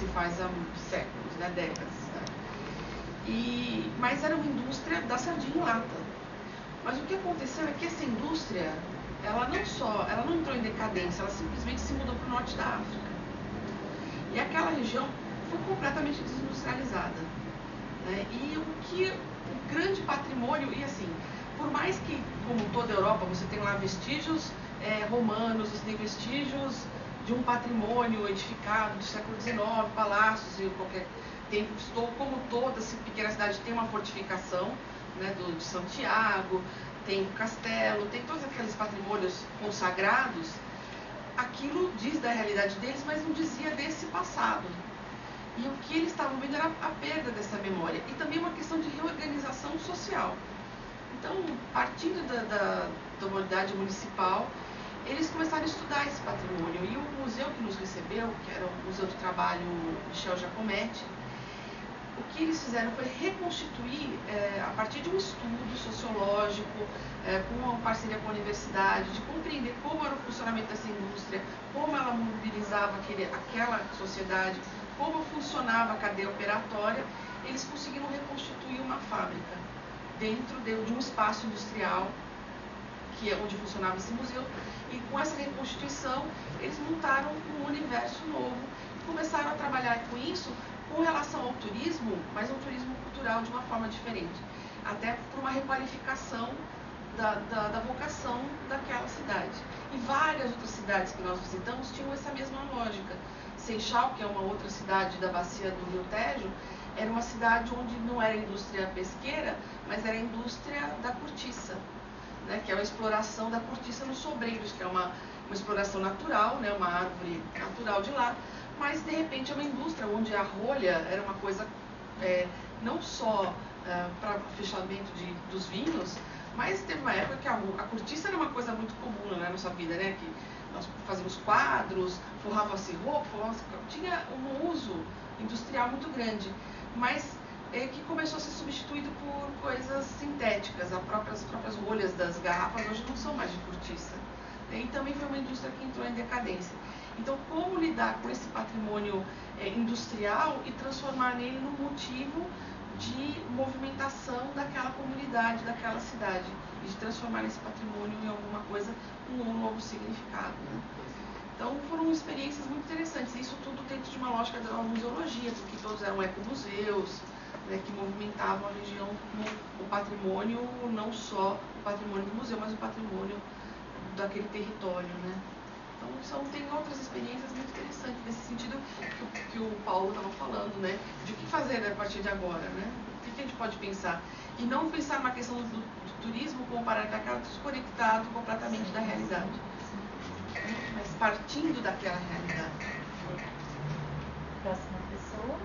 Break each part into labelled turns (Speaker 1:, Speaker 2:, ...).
Speaker 1: se faz há séculos, né, décadas. Né? Mas era uma indústria da sardinha em lata. Mas o que aconteceu é que essa indústria, ela não entrou em decadência, ela simplesmente se mudou para o norte da África. E aquela região foi completamente desindustrializada. Né? E o grande patrimônio, e assim, por mais que, como toda a Europa, você tem lá vestígios romanos, você tem vestígios de um patrimônio edificado do século XIX, palácios e qualquer tempo, como toda essa pequena cidade tem uma fortificação, né, de Santiago, tem o castelo, tem todos aqueles patrimônios consagrados. Aquilo diz da realidade deles, mas não dizia desse passado. E o que eles estavam vendo era a perda dessa memória e também uma questão de reorganização social. Então, partindo da unidade municipal, eles começaram a estudar esse patrimônio. E o museu que nos recebeu, que era o Museu do Trabalho Michel Giacometti, o que eles fizeram foi reconstituir, a partir de um estudo sociológico, com uma parceria com a universidade, de compreender como era o funcionamento dessa indústria, como ela mobilizava aquela sociedade, como funcionava a cadeia operatória. Eles conseguiram reconstituir uma fábrica dentro de um espaço industrial, que é onde funcionava esse museu, e com essa reconstituição eles montaram um universo novo e começaram a trabalhar com isso com relação ao turismo, mas um turismo cultural de uma forma diferente, até por uma requalificação da vocação daquela cidade. E várias outras cidades que nós visitamos tinham essa mesma lógica. Seixal, que é uma outra cidade da bacia do Rio Tejo, era uma cidade onde não era indústria pesqueira, mas era a indústria da cortiça, né, que é a exploração da cortiça nos sobreiros, que é uma exploração natural, né, uma árvore natural de lá, mas de repente é uma indústria onde a rolha era uma coisa não só para fechamento dos vinhos, mas teve uma época que a cortiça era uma coisa muito comum na nossa vida, né, que nós fazíamos quadros, forrava-se roupa, tinha um uso industrial muito grande, mas que começou a ser substituído por coisas sintéticas. As próprias rolhas das garrafas hoje não são mais de cortiça. E também foi uma indústria que entrou em decadência. Então, como lidar com esse patrimônio industrial e transformar nele num motivo de movimentação daquela comunidade, daquela cidade, e de transformar esse patrimônio em alguma coisa com um novo significado. Né? Então, foram experiências muito interessantes. Isso tudo dentro de uma lógica da museologia, porque todos eram ecomuseus, né, que movimentavam a região com o patrimônio, não só o patrimônio do museu, mas o patrimônio daquele território. Né? Então, tem outras experiências muito interessantes nesse sentido que o Paulo estava falando, né? De o que fazer, né, a partir de agora, né? O que a gente pode pensar? E não pensar numa questão do turismo como paradigma desconectado completamente da realidade, mas partindo daquela realidade.
Speaker 2: Próxima pessoa.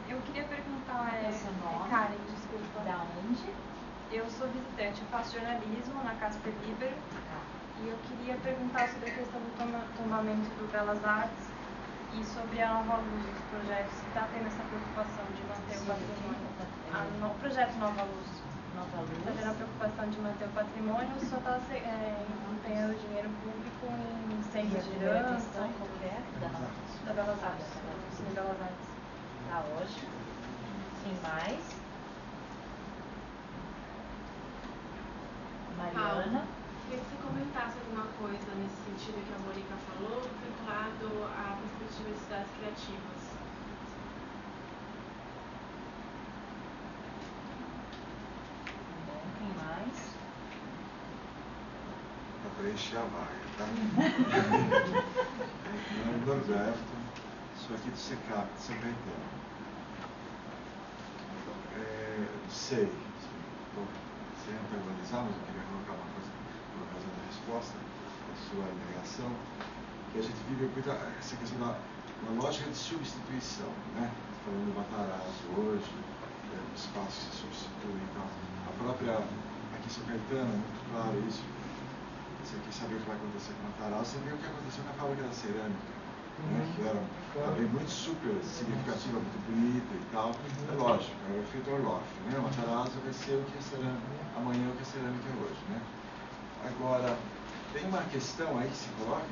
Speaker 3: Eu queria perguntar,
Speaker 2: seu nome?
Speaker 3: Karen, desculpa.
Speaker 2: Da onde?
Speaker 3: Eu sou visitante, eu faço jornalismo na Casper Libero. E eu queria perguntar sobre a questão do tombamento do Belas Artes e sobre a Nova Luz, os projetos, se está tendo essa preocupação de manter o patrimônio. O projeto Nova Luz. Está tendo a preocupação de manter o patrimônio ou só está empenhando dinheiro público em centros de dança? Da Belas Artes. Sim, Belas Artes.
Speaker 2: Tá, hoje. Quem mais? Mariana.
Speaker 4: Queria que você comentasse alguma coisa nesse sentido que a Mônica falou, vinculado à perspectiva de cidades criativas.
Speaker 2: Bom, quem mais?
Speaker 5: Para preencher a vaga, tá? Meu nome é Norberto, sou aqui do SECAP, de São Caetano. Sei sem antagonizar, mas eu queria colocar uma coisa por causa da resposta da sua indagação, que a gente vive muito essa questão da lógica de substituição, né? Falando do Matarazzo hoje, do espaço que se substitui e tal. A própria, aqui em São Caetano, é muito claro isso. Você quer saber o que vai acontecer com o Matarazzo, você vê o que aconteceu na fábrica da cerâmica, né? Que era também muito super significativa, muito bonita e tal. É lógico, é o efeito Orloff, né? O Matarazzo vai ser o que a cerâmica, amanhã o que a cerâmica é hoje, né? Agora, tem uma questão aí que se coloca,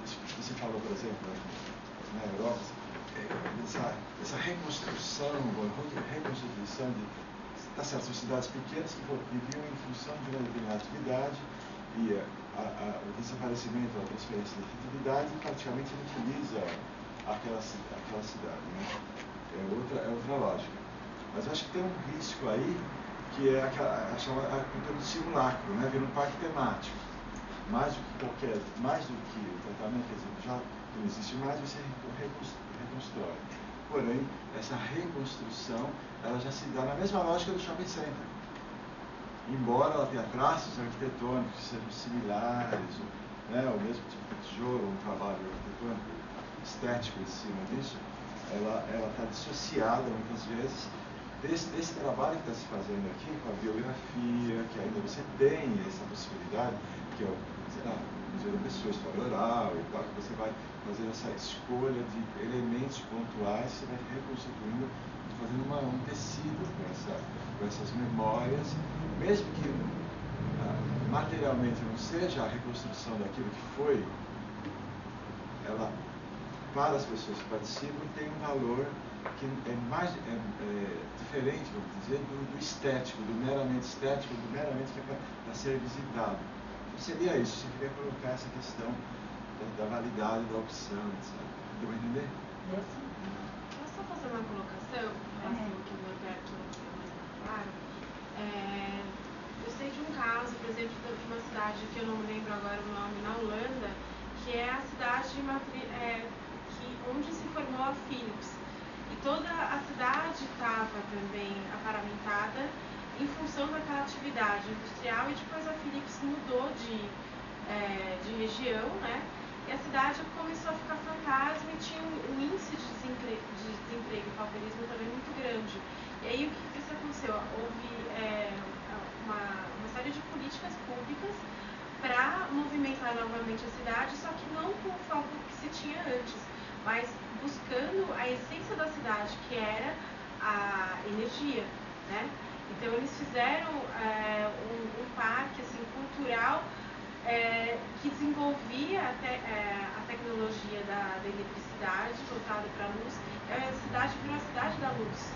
Speaker 5: que você fala falou, por exemplo, na Europa, essa reconstrução de, tá certo, são cidades pequenas que viviam em função de uma determinada atividade e o desaparecimento, a transferência da atividade praticamente inutiliza aquela cidade, né? É outra lógica. Mas eu acho que tem um risco aí, que é a cultura do simulacro, né? Vira um parque temático. Mais do que o tratamento, quer dizer, já não existe mais, você reconstrói. Porém, essa reconstrução, ela já se dá na mesma lógica do shopping center. Embora ela tenha traços arquitetônicos que sejam similares, né, o mesmo tipo de tijolo, um trabalho arquitetônico estético em cima disso, ela está dissociada muitas vezes desse trabalho que está se fazendo aqui com a biografia, que ainda você tem essa possibilidade, que é o Museu da Pessoa, História Oral e tal, que você vai fazer essa escolha de elementos pontuais, você vai reconstituindo, fazendo um tecido com essas memórias, mesmo que materialmente não seja a reconstrução daquilo que foi, ela, para as pessoas que participam, tem um valor que é diferente, vamos dizer, do estético, do meramente estético, do meramente que é para ser visitado. Então, seria isso, você queria colocar essa questão da validade da opção, etc. Deu para entender?
Speaker 4: Posso só fazer uma colocação? Assim, que o Roberto claro. Eu sei de um caso, por exemplo, de uma cidade que eu não me lembro agora o nome, na Holanda, que é a cidade onde se formou a Philips. E toda a cidade estava também aparamentada em função daquela atividade industrial, e depois a Philips mudou de região, né? E a cidade começou a ficar fantasma e tinha um índice de desemprego e pauperismo também muito grande. E aí o que aconteceu? Houve uma série de políticas públicas para movimentar novamente a cidade, só que não com o foco que se tinha antes, mas buscando a essência da cidade, que era a energia, né? Então eles fizeram um parque assim, cultural que desenvolvia a tecnologia da eletricidade voltada para a luz. A cidade virou a cidade da luz.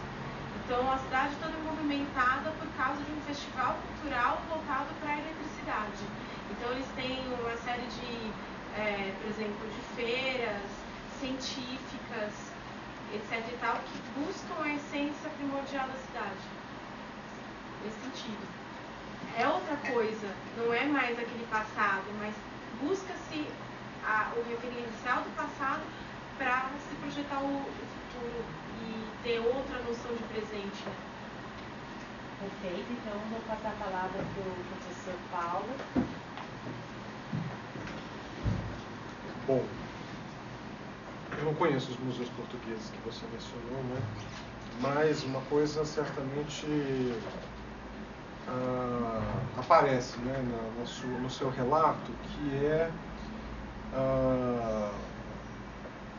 Speaker 4: Então a cidade toda movimentada por causa de um festival cultural voltado para a eletricidade. Então eles têm uma série de, por exemplo, de feiras científicas, etc e tal, que buscam a essência primordial da cidade. Nesse sentido. É outra coisa, não é mais aquele passado, mas busca-se o referencial do passado para se projetar o futuro e ter outra noção de presente. Né?
Speaker 2: Perfeito, então vou passar a palavra para o professor Paulo.
Speaker 6: Bom, eu não conheço os museus portugueses que você mencionou, né? Mas uma coisa certamente aparece, né, no seu relato, que é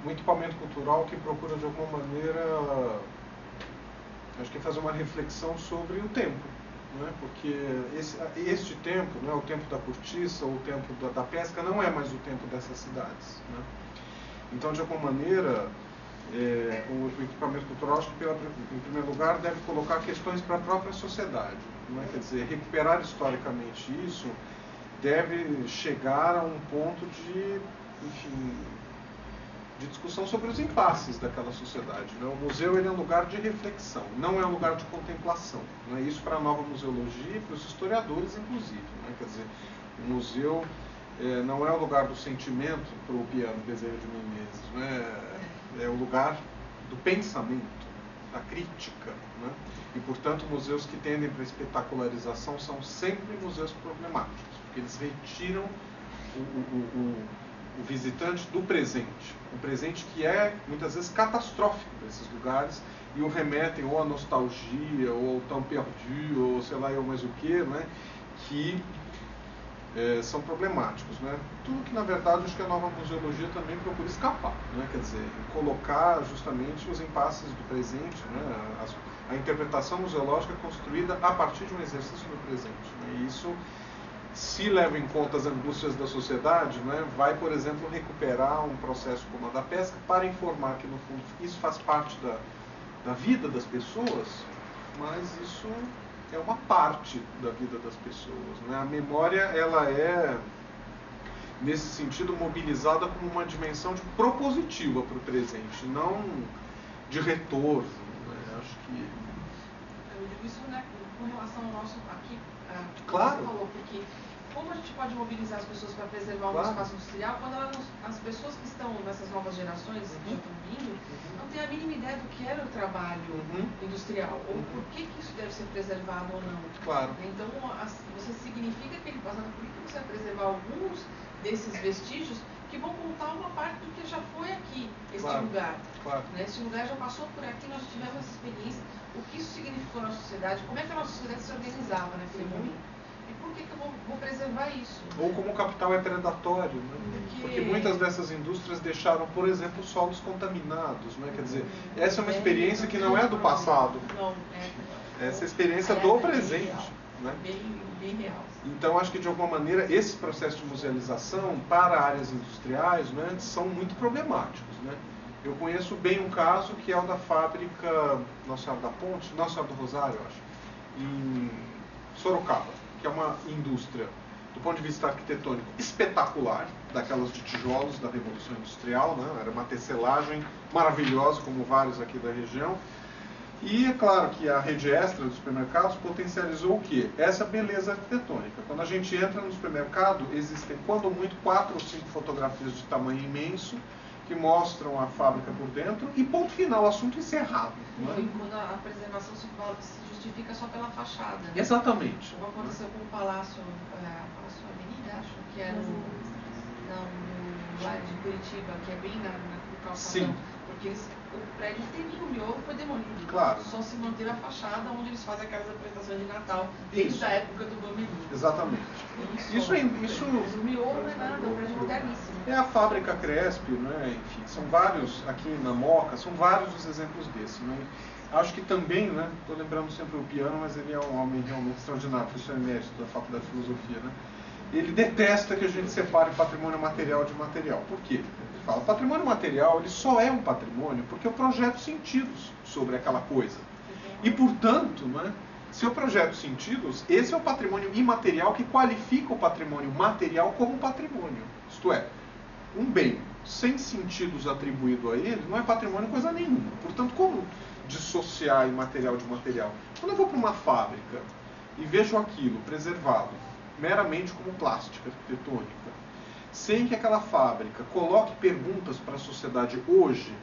Speaker 6: um equipamento cultural que procura de alguma maneira, acho que fazer uma reflexão sobre o tempo, né? Porque este tempo, né, o tempo da cortiça, o tempo da pesca, não é mais o tempo dessas cidades, né? Então, de alguma maneira, o equipamento cultural, acho que em primeiro lugar, deve colocar questões para a própria sociedade, né? Quer dizer, recuperar historicamente isso deve chegar a um ponto de, enfim, de discussão sobre os impasses daquela sociedade, né? O museu, ele é um lugar de reflexão, não é um lugar de contemplação, né? Isso para a nova museologia e para os historiadores, inclusive, né? Quer dizer, o museu não é o lugar do sentimento para o Piano Bezerra de Menezes, né? É o lugar do pensamento, da crítica, né? E, portanto, museus que tendem para a espetacularização são sempre museus problemáticos, porque eles retiram o visitante do presente, um presente que é, muitas vezes, catastrófico desses lugares, e o remetem ou à nostalgia, ou ao temps perdu, ou sei lá, ou mais o que, né? Que são problemáticos, né? Tudo que, na verdade, acho que a nova museologia também procura escapar, né? Quer dizer, colocar justamente os impasses do presente, né? A interpretação museológica é construída a partir de um exercício do presente, né? E isso se leva em conta as angústias da sociedade, né, vai, por exemplo, recuperar um processo como a da pesca para informar que, no fundo, isso faz parte da vida das pessoas, mas isso é uma parte da vida das pessoas, né? A memória, ela é, nesse sentido, mobilizada como uma dimensão propositiva para o presente, não de retorno, né? Acho que...
Speaker 1: Eu digo isso, né, com relação ao nosso aqui,
Speaker 6: claro.
Speaker 1: Você falou, porque como a gente pode mobilizar as pessoas para preservar
Speaker 6: Claro.
Speaker 1: o espaço industrial quando as pessoas que estão nessas novas gerações que já estão vindo não têm a mínima ideia do que era o trabalho industrial ou por que isso deve ser preservado ou não.
Speaker 6: Claro.
Speaker 1: Então, você significa aquele passado, por que você vai preservar alguns desses vestígios que vão contar uma parte do que já foi aqui, esse
Speaker 6: Claro.
Speaker 1: lugar.
Speaker 6: Claro.
Speaker 1: Né? Esse lugar já passou por aqui, nós tivemos essa experiência, o que isso significou na sociedade, como é que a nossa sociedade se organizava naquele momento. E por que eu vou preservar isso?
Speaker 6: Ou como o capital é predatório, né? Porque muitas dessas indústrias deixaram, por exemplo, solos contaminados, né? Quer dizer, essa é uma experiência que não é do passado.
Speaker 1: Não,
Speaker 6: essa é a experiência do presente, né?
Speaker 1: Bem real.
Speaker 6: Então, acho que, de alguma maneira, esse processo de musealização para áreas industriais, né, são muito problemáticos, né? Eu conheço bem um caso que é o da fábrica Nossa Senhora da Ponte, Nossa Senhora do Rosário, eu acho, em Sorocaba, que é uma indústria, do ponto de vista arquitetônico, espetacular, daquelas de tijolos da Revolução Industrial, né? Era uma tecelagem maravilhosa, como vários aqui da região. E é claro que a rede extra dos supermercados potencializou o quê? Essa beleza arquitetônica. Quando a gente entra no supermercado, existem, quando muito, 4 ou 5 fotografias de tamanho imenso, que mostram a fábrica por dentro, e ponto final, assunto encerrado. Não é?
Speaker 1: E quando a preservação se justifica só pela fachada. Né?
Speaker 6: Exatamente.
Speaker 1: Como aconteceu com o Palácio Avenida, acho que é no lá de Curitiba, que é bem no calçadão.
Speaker 6: Sim.
Speaker 1: Porque o prédio inteirinho, o miolo foi demolido.
Speaker 6: Claro.
Speaker 1: Só se manter a fachada onde eles fazem aquelas apresentações de Natal,
Speaker 6: Isso.
Speaker 1: desde a época do Bambi.
Speaker 6: Exatamente.
Speaker 1: O miolo não é nada, é um prédio moderníssimo.
Speaker 6: É a fábrica Cresp, né? Enfim, são vários, aqui na Moca, são vários os exemplos desses. Né? Acho que também, né? Estou lembrando sempre o Piano, mas ele é um homem realmente extraordinário, professor emérito da Faculdade de Filosofia, né? Ele detesta que a gente separe patrimônio material de material. Por quê? Ele fala, patrimônio material, ele só é um patrimônio porque eu projeto sentidos sobre aquela coisa. E, portanto, né, se eu projeto sentidos, esse é o patrimônio imaterial que qualifica o patrimônio material como patrimônio. Isto é, um bem sem sentidos atribuído a ele não é patrimônio coisa nenhuma. Portanto, como dissociar imaterial de material? Quando eu vou para uma fábrica e vejo aquilo preservado meramente como plástica arquitetônica, sem que aquela fábrica coloque perguntas para a sociedade hoje,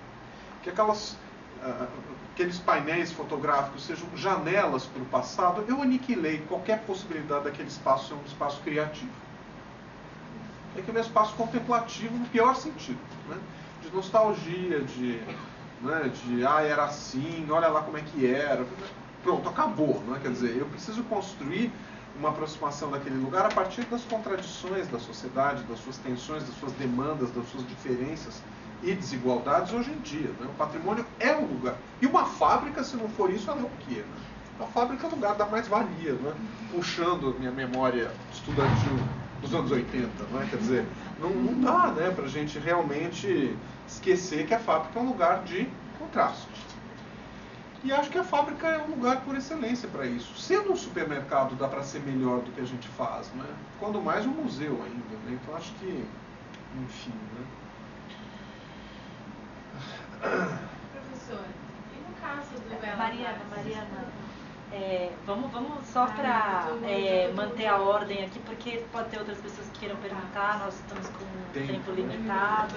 Speaker 6: que aqueles painéis fotográficos sejam janelas para o passado, eu aniquilei qualquer possibilidade daquele espaço ser um espaço criativo. É aquele espaço contemplativo no pior sentido, né? De nostalgia, era assim, olha lá como é que era. Pronto, acabou, né? Quer dizer, eu preciso construir uma aproximação daquele lugar a partir das contradições da sociedade, das suas tensões, das suas demandas, das suas diferenças e desigualdades hoje em dia. Né? O patrimônio é um lugar. E uma fábrica, se não for isso, ela é o quê? Né? A fábrica é um lugar da mais-valia, né? Puxando a minha memória estudantil dos anos 80. Né? Quer dizer, não dá, né, para a gente realmente esquecer que a fábrica é um lugar de contraste. E acho que a fábrica é um lugar por excelência para isso. Sendo um supermercado, dá para ser melhor do que a gente faz, né? Quando mais um museu ainda, né? Então acho que, enfim, né?
Speaker 4: Professor, e no caso do Belas
Speaker 2: Mariana, vamos só para manter a ordem aqui, porque pode ter outras pessoas que queiram perguntar, nós estamos com tempo limitado.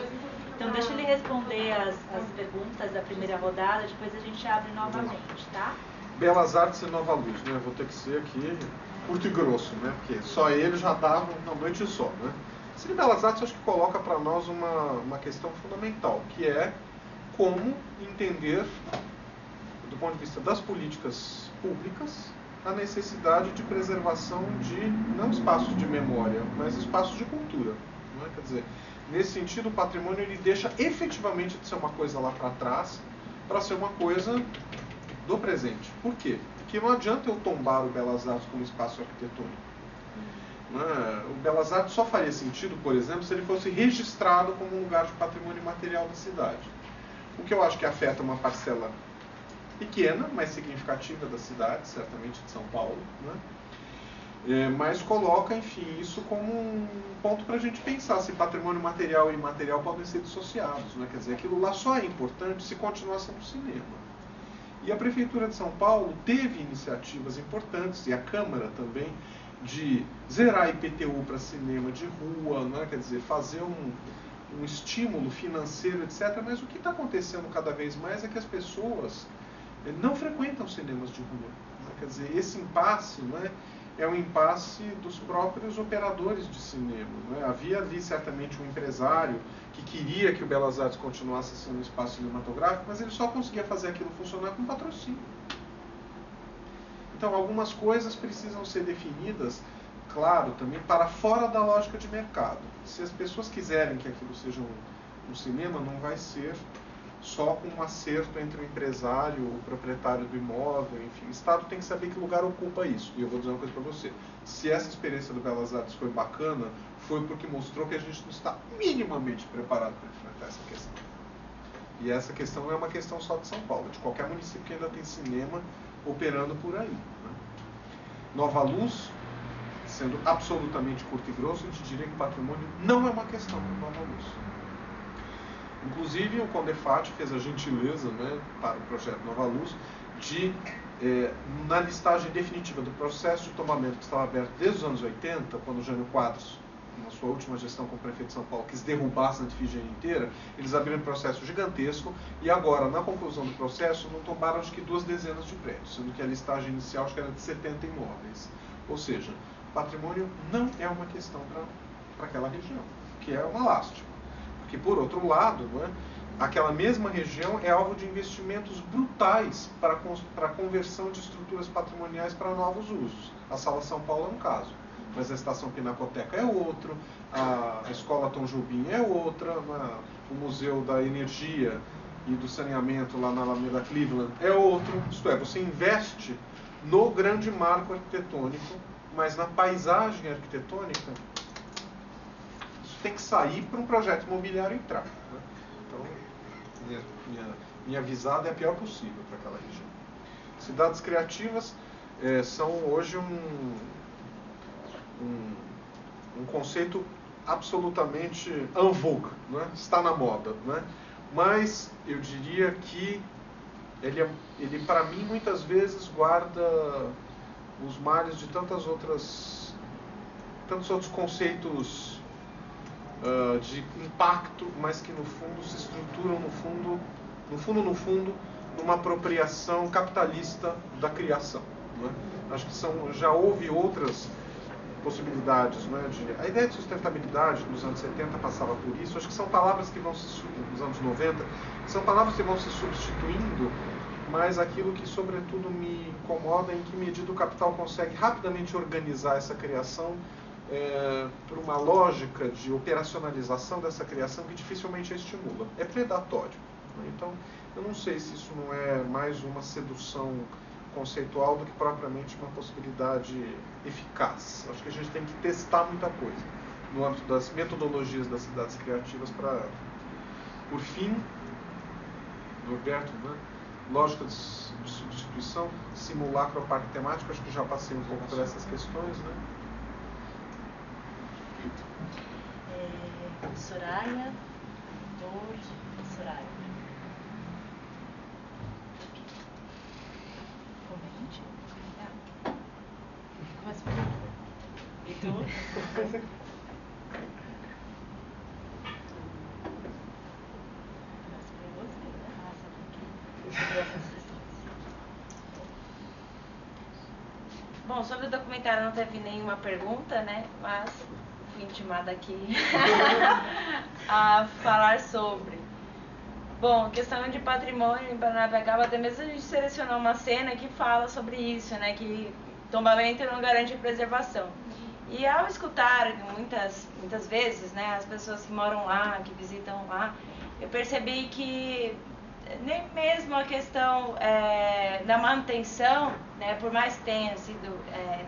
Speaker 2: Então, deixa ele responder as perguntas da primeira rodada, depois a gente abre novamente, tá?
Speaker 6: Belas Artes e Nova Luz, né? Vou ter que ser aqui curto e grosso, né? Porque só ele já dava uma noite só, né? Cine Belas Artes, acho que coloca para nós uma questão fundamental, que é como entender, do ponto de vista das políticas públicas, a necessidade de preservação de, não espaços de memória, mas espaços de cultura. Não é? Quer dizer, nesse sentido, o patrimônio ele deixa efetivamente de ser uma coisa lá para trás para ser uma coisa do presente. Por quê? Porque não adianta eu tombar o Belas Artes como espaço arquitetônico. né? O Belas Artes só faria sentido, por exemplo, se ele fosse registrado como um lugar de patrimônio material da cidade. O que eu acho que afeta uma parcela pequena, mas significativa da cidade, certamente de São Paulo, né? Mas coloca, enfim, isso como um ponto para a gente pensar se patrimônio material e imaterial podem ser dissociados, né? Quer dizer, aquilo lá só é importante se continuar sendo cinema. E a Prefeitura de São Paulo teve iniciativas importantes, e a Câmara também, de zerar IPTU para cinema de rua, né? Quer dizer, fazer um estímulo financeiro, etc. Mas o que está acontecendo cada vez mais é que as pessoas não frequentam cinemas de rua, né? Quer dizer, esse impasse, né, é um impasse dos próprios operadores de cinema, né? Havia ali certamente um empresário que queria que o Belas Artes continuasse sendo um espaço cinematográfico, mas ele só conseguia fazer aquilo funcionar com patrocínio. Então, algumas coisas precisam ser definidas, claro, também para fora da lógica de mercado. Se as pessoas quiserem que aquilo seja um cinema, não vai ser só com um acerto entre o empresário, o proprietário do imóvel, enfim. O Estado tem que saber que lugar ocupa isso. E eu vou dizer uma coisa para você. Se essa experiência do Belas Artes foi bacana, foi porque mostrou que a gente não está minimamente preparado para enfrentar essa questão. E essa questão não é uma questão só de São Paulo, de qualquer município que ainda tem cinema operando por aí, né? Nova Luz, sendo absolutamente curto e grosso, eu te diria que patrimônio não é uma questão para Nova Luz. Inclusive, o Condefat fez a gentileza, né, para o projeto Nova Luz, de, na listagem definitiva do processo de tombamento que estava aberto desde os anos 80, quando o Jânio Quadros, na sua última gestão como prefeito de São Paulo, quis derrubar a Santa Efigênia inteira, eles abriram um processo gigantesco e agora, na conclusão do processo, não tombaram acho que 2 dezenas de prédios, sendo que a listagem inicial acho que era de 70 imóveis. Ou seja, patrimônio não é uma questão para aquela região, que é uma lástima. Porque, por outro lado, né, aquela mesma região é alvo de investimentos brutais para a conversão de estruturas patrimoniais para novos usos. A Sala São Paulo é um caso, mas a Estação Pinacoteca é outro, a Escola Tom Jobim é outra, o Museu da Energia e do Saneamento lá na Alameda Cleveland é outro. Isto é, você investe no grande marco arquitetônico, mas na paisagem arquitetônica tem que sair para um projeto imobiliário entrar, né? Então, minha visada é a pior possível para aquela região. Cidades criativas são hoje um conceito absolutamente en vogue, né? Está na moda, né? Mas eu diria que ele para mim, muitas vezes guarda os males de tantos outros conceitos de impacto, mas que no fundo se estruturam no fundo, numa apropriação capitalista da criação, né? Acho que já houve outras possibilidades, né? A ideia de sustentabilidade nos anos 70 passava por isso. Acho que são palavras que nos anos 90, são palavras que vão se substituindo, mas aquilo que sobretudo me incomoda é em que medida o capital consegue rapidamente organizar essa criação por uma lógica de operacionalização dessa criação que dificilmente a estimula. É predatório, né? Então, eu não sei se isso não é mais uma sedução conceitual do que propriamente uma possibilidade eficaz. Acho que a gente tem que testar muita coisa no âmbito das metodologias das cidades criativas para, por fim, Norberto, né? Lógica de substituição, simulacro ao parque temático, acho que já passei um pouco por essas questões, né?
Speaker 2: Soraya, Soraya. Comente. Começa por mim. Heitor. Começa por você, né? Bom, sobre o documentário não teve nenhuma pergunta, né? Mas fui intimada aqui a falar sobre. Bom, questão de patrimônio em Paranapiacaba, até mesmo a gente selecionou uma cena que fala sobre isso, né? Que tombamento não garante preservação. E ao escutar muitas vezes, né, as pessoas que moram lá, que visitam lá, eu percebi que
Speaker 7: nem mesmo a questão da manutenção, né, por mais que tenha sido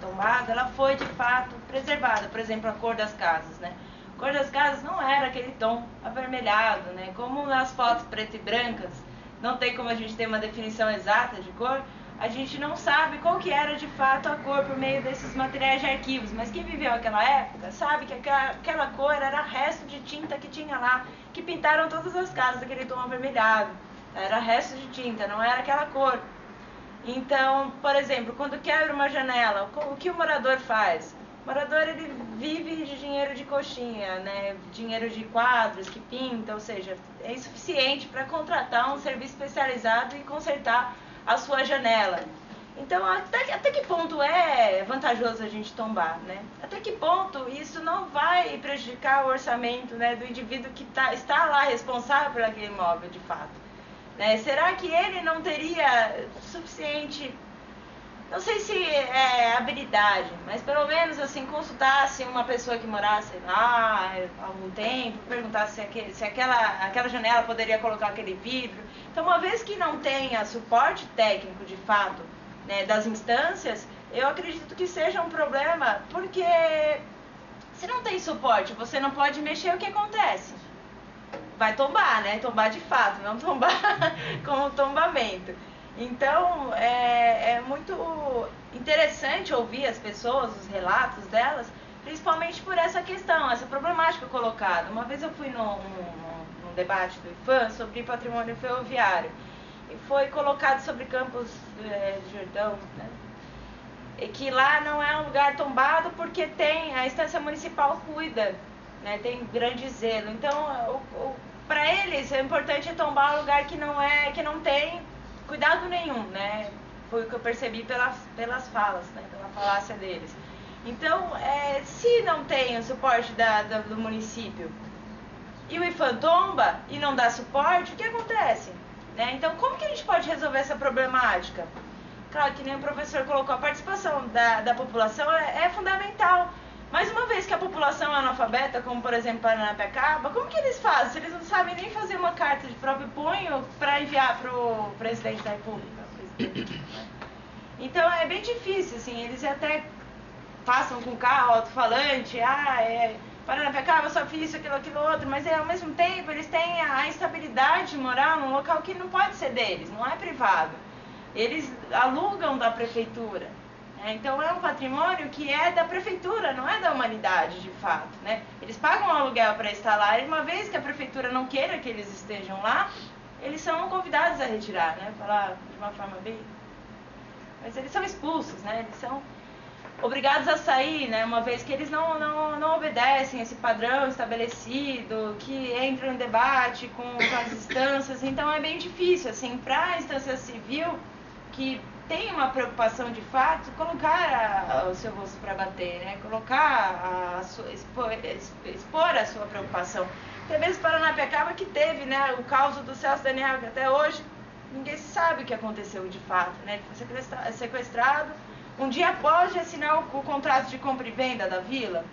Speaker 7: tombada, ela foi de fato preservada. Por exemplo, a cor das casas, né? A cor das casas não era aquele tom avermelhado, né? Como nas fotos preto e brancas, não tem como a gente ter uma definição exata de cor, a gente não sabe qual que era de fato a cor por meio desses materiais de arquivos, mas quem viveu aquela época sabe que aquela cor era resto de tinta que tinha lá, que pintaram todas as casas daquele tom avermelhado. Era resto de tinta, não era aquela cor. Então, por exemplo, quando quebra uma janela, o que o morador faz? O morador, ele vive de dinheiro de coxinha, né? Dinheiro de quadros que pinta, ou seja, é insuficiente para contratar um serviço especializado e consertar a sua janela. Então, até que ponto é vantajoso a gente tombar, né? Até que ponto isso não vai prejudicar o orçamento, né, do indivíduo que está lá responsável por aquele imóvel, de fato? Né? Será que ele não teria suficiente, não sei se é habilidade, mas pelo menos assim, consultasse uma pessoa que morasse lá há algum tempo, perguntasse se aquela janela poderia colocar aquele vidro. Então, uma vez que não tenha suporte técnico de fato, né, das instâncias, eu acredito que seja um problema, porque se não tem suporte, você não pode mexer, o que acontece? Vai tombar, né? Tombar de fato, não tombar como tombamento. Então, é muito interessante ouvir as pessoas, os relatos delas, principalmente por essa questão, essa problemática colocada. Uma vez eu fui num debate do IFAM sobre patrimônio ferroviário, e foi colocado sobre Campos de Jordão, né? E que lá não é um lugar tombado porque a instância municipal cuida, né? Tem grande zelo. Então, para eles, é importante tombar um lugar que não tem cuidado nenhum, né? Foi o que eu percebi pelas falas, né? Pela falácia deles. Então, se não tem o suporte do município e o IFAM tomba e não dá suporte, o que acontece? Né? Então, como que a gente pode resolver essa problemática? Claro que nem o professor colocou, a participação da população é fundamental. Mas uma vez que a população é analfabeta, como por exemplo Paranapiacaba, como que eles fazem? Se eles não sabem nem fazer uma carta de próprio punho para enviar para o presidente da República. Então é bem difícil, assim, eles até passam com carro alto-falante, Paranapiacaba, só fiz isso, aquilo outro, mas ao mesmo tempo eles têm a instabilidade moral num local que não pode ser deles, não é privado. Eles alugam da prefeitura. Então é um patrimônio que é da prefeitura, não é da humanidade, de fato, né? Eles pagam um aluguel para estar lá, e uma vez que a prefeitura não queira que eles estejam lá, eles são convidados a retirar, né? Falar de uma forma bem... Mas eles são expulsos, né? Eles são obrigados a sair, né? Uma vez que eles não obedecem esse padrão estabelecido, que entram em debate com as instâncias. Então é bem difícil, assim, para a instância civil, que tem uma preocupação de fato, colocar o seu rosto para bater, né? Expor a sua preocupação. Até mesmo Paranapiacaba, que teve, né, o caso do Celso Daniel, que até hoje ninguém sabe o que aconteceu de fato, né? Ele foi sequestrado um dia após de assinar o contrato de compra e venda da vila.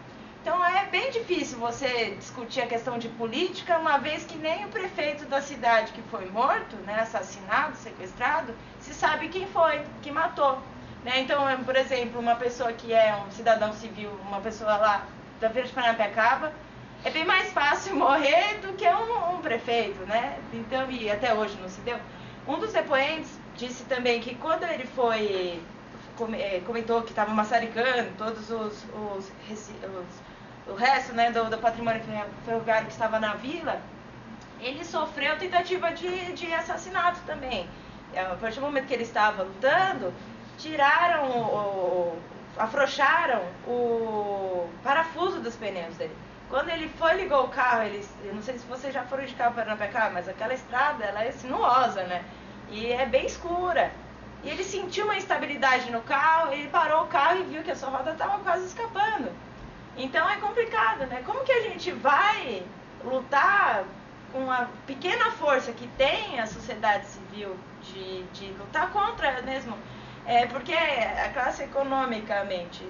Speaker 7: Então é bem difícil você discutir a questão de política, uma vez que nem o prefeito da cidade que foi morto, né, assassinado, sequestrado, se sabe quem foi, que matou. Né? Então, por exemplo, uma pessoa que é um cidadão civil, uma pessoa lá da Vila de Paranapiacaba, é bem mais fácil morrer do que um prefeito, né? Então, e até hoje não se deu. Um dos depoentes disse também que quando ele comentou que estava massacrando todos o resto, né, do patrimônio ferroviário que estava na vila, ele sofreu tentativa de assassinato também. A partir do momento que ele estava lutando, afrouxaram o parafuso dos pneus dele. Quando ele ligou o carro, eu não sei se vocês já foram de carro para Paranapiacaba, mas aquela estrada, ela é sinuosa, né? E é bem escura. E ele sentiu uma instabilidade no carro, ele parou o carro e viu que a sua roda estava quase escapando. Então é complicado, né? Como que a gente vai lutar com a pequena força que tem a sociedade civil de lutar contra mesmo? Porque a classe economicamente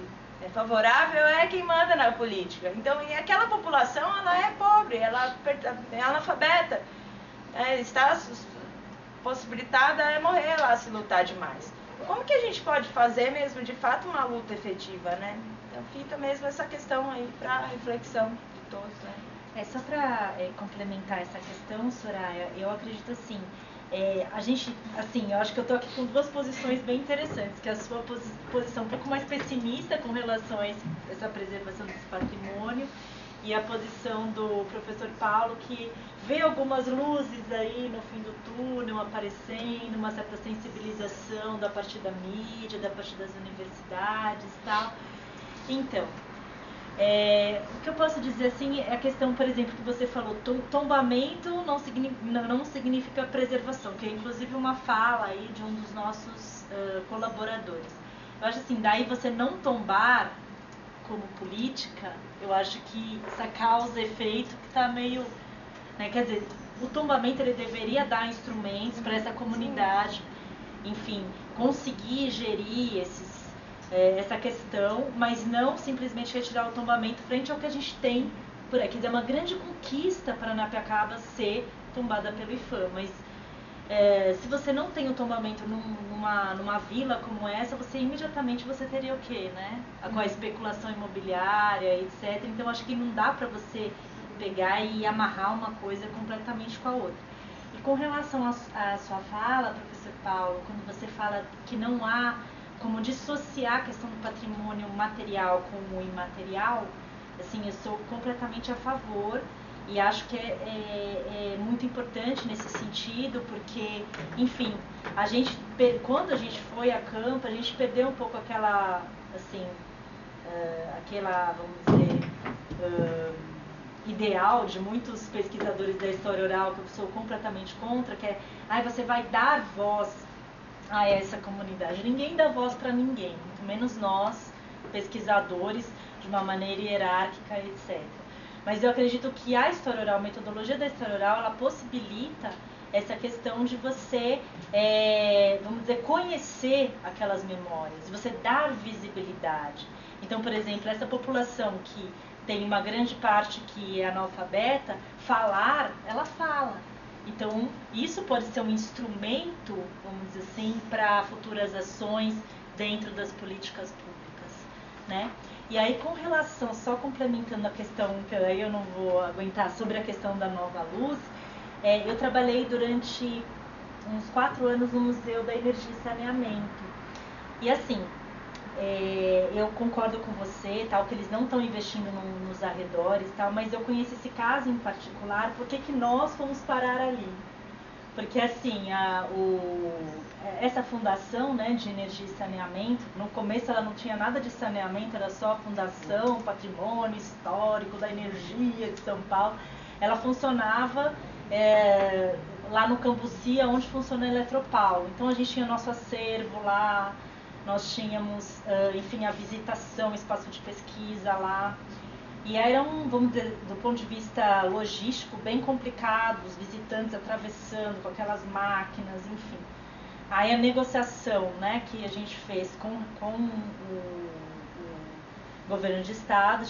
Speaker 7: favorável é quem manda na política. Então, e aquela população, ela é pobre, ela é analfabeta, está possibilitada é morrer lá se lutar demais. Como que a gente pode fazer mesmo, de fato, uma luta efetiva, né? Então fica mesmo essa questão aí para reflexão de todos, né?
Speaker 2: Só para complementar essa questão, Soraya, eu acredito assim, a gente, assim, eu acho que eu estou aqui com duas posições bem interessantes, que é a sua posição um pouco mais pessimista com relação a essa preservação desse patrimônio, e a posição do professor Paulo, que vê algumas luzes aí no fim do túnel aparecendo, uma certa sensibilização da partir da mídia, da partir das universidades e tal. Então, o que eu posso dizer assim é a questão, por exemplo, que você falou, tombamento não significa preservação, que é inclusive uma fala aí de um dos nossos colaboradores. Eu acho assim, daí você não tombar como política, eu acho que essa causa efeito que está meio, né, quer dizer, o tombamento ele deveria dar instrumentos para essa comunidade, enfim, conseguir gerir essa questão, mas não simplesmente retirar o tombamento frente ao que a gente tem por aqui. Quer dizer, é uma grande conquista para Anapiacaba ser tombada pelo IPHAN, mas se você não tem o tombamento numa vila como essa, você imediatamente teria o quê, né? Com a especulação imobiliária, etc. Então acho que não dá para você pegar e amarrar uma coisa completamente com a outra. E com relação à sua fala, professor Paulo, quando você fala que não há como dissociar a questão do patrimônio material com o imaterial, assim, eu sou completamente a favor. E acho que é muito importante nesse sentido, porque, enfim, quando a gente foi a campo, a gente perdeu um pouco aquela, assim, vamos dizer, ideal de muitos pesquisadores da história oral, que eu sou completamente contra, que você vai dar voz a essa comunidade. Ninguém dá voz para ninguém, muito menos nós, pesquisadores, de uma maneira hierárquica, etc. Mas eu acredito que a história oral, a metodologia da história oral, ela possibilita essa questão de você, vamos dizer, conhecer aquelas memórias, você dar visibilidade. Então, por exemplo, essa população que tem uma grande parte que é analfabeta, ela fala. Então, isso pode ser um instrumento, vamos dizer assim, para futuras ações dentro das políticas públicas, né? E aí, com relação, só complementando a questão, que aí eu não vou aguentar, sobre a questão da Nova Luz, eu trabalhei durante uns 4 anos no Museu da Energia e Saneamento. E assim, eu concordo com você, tal, que eles não estão investindo nos arredores, tal, mas eu conheço esse caso em particular, porque que nós fomos parar ali. Porque assim, essa fundação, né, de energia e saneamento, no começo ela não tinha nada de saneamento, era só a fundação, patrimônio histórico da energia de São Paulo. Ela funcionava lá no Cambucia, onde funciona a Eletropaulo. Então a gente tinha nosso acervo lá, nós tínhamos, enfim, a visitação, espaço de pesquisa lá. E era vamos dizer, do ponto de vista logístico, bem complicado, os visitantes atravessando com aquelas máquinas, enfim. Aí a negociação, né, que a gente fez com o governo de estado,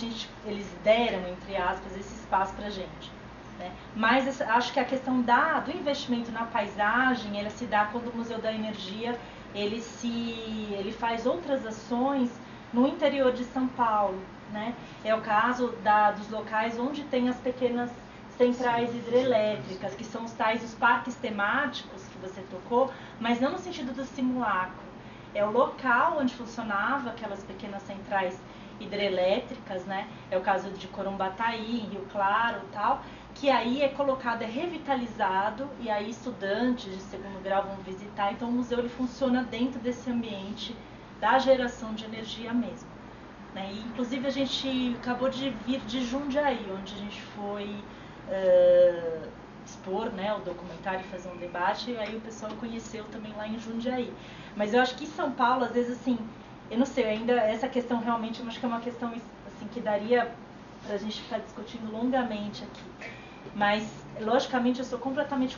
Speaker 2: eles deram, entre aspas, esse espaço para a gente. Né? Mas acho que a questão do investimento na paisagem, ela se dá quando o Museu da Energia ele faz outras ações no interior de São Paulo. Né? É o caso dos locais onde tem as pequenas centrais hidrelétricas, que são os parques temáticos que você tocou, mas não no sentido do simulacro. É o local onde funcionava aquelas pequenas centrais hidrelétricas, né? É o caso de Corumbataí, em Rio Claro e tal, que aí é colocado, é revitalizado, e aí estudantes de segundo grau vão visitar. Então o museu ele funciona dentro desse ambiente da geração de energia mesmo. Né? E, inclusive a gente acabou de vir de Jundiaí, onde a gente foi expor, né, o documentário e fazer um debate, e aí o pessoal conheceu também lá em Jundiaí. Mas eu acho que em São Paulo, às vezes, assim, eu não sei, ainda essa questão realmente, eu acho que é uma questão assim, que daria pra gente ficar discutindo longamente aqui. Mas, logicamente, eu sou completamente